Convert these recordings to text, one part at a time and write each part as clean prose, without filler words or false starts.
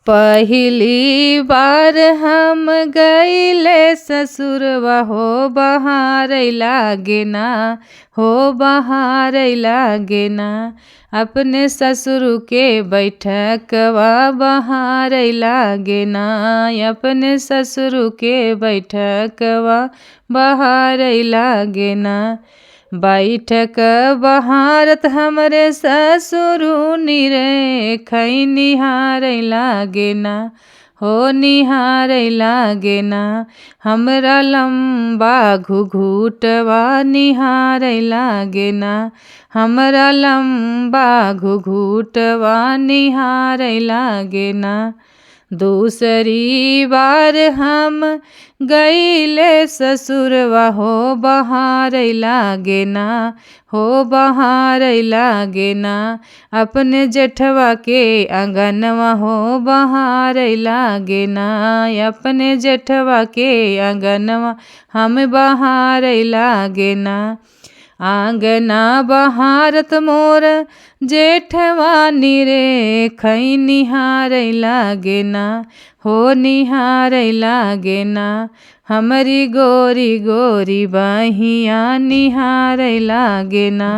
पहिली बार हम गईले ससुरवा हो बहारई लागे ना, हो बहारई लागे ना। अपने ससुर के बैठकवा बहारई लागे ना, अपने ससुर के बैठकवा बहारई लागे ना। बैठक बहारत हमरे ससुरुनी रे, खई निहारई लागे ना, हो निहारई लागे ना। हमरा लंबा घुघुटवा निहारई लागे ना, हमरा लंबा घुघुटवा निहारई लागे ना। दूसरी बार हम गईले ससुरवा हो बहारई लागे ना, हो बहारई लागे ना। अपने जेठवा के आंगनवा हो बहारई लागे ना, अपने जेठवा के आंगनवा हम बहारई लागे ना। आंगना बहारत मोर जेठवा रे, खई निहारई लागे ना, हो निहारई लागे ना। हमरी गोरी गोरी बहिया निहारई लागे ना,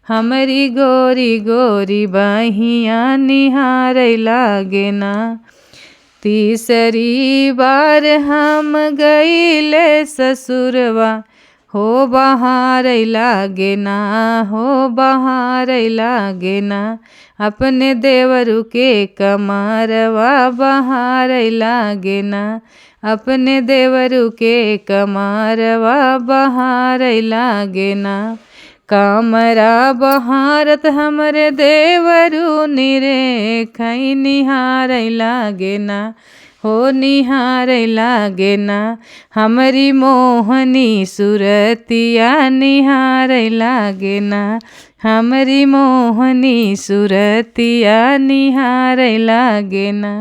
हमरी गोरी गोरी बहिया निहारई लागे ना। तीसरी बार हम गईले ससुरवा हो बहारई लागे ना, हो बहारई लागे ना। अपने देवरु के कमरवा बहारई लागे ना, अपने देवरु के कमरवा बहारई लागे ना। कमरा बहारत हमरे देवरु रे, खई निहारई लागे ना, हो निहारई लागे ना। हमरी मोहनी सुरतिया निहारई लागे ना, हमरी मोहनी सुरतिया निहारई लागे ना।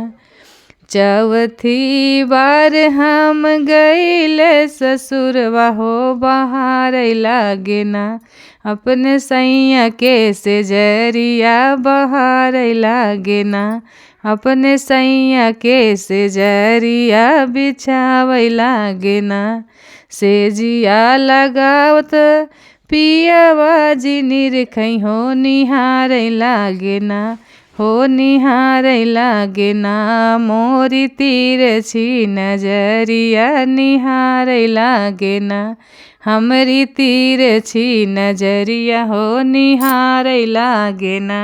चौथी बार हम गईले ससुरवा हो बहारई लागे ना, अपने सैया के सेजरिया बहारई लागे ना, अपने सैया के सेजरिया बिछावई लागे ना। सेजिया लगावत पियवा जी निरखई हो निहारई लागे ना, हो निहारई लागे ना। मोरी तिरछी नजरिया निहारई लागे ना, हमरी तिरछी नजरिया हो निहारई लागे ना।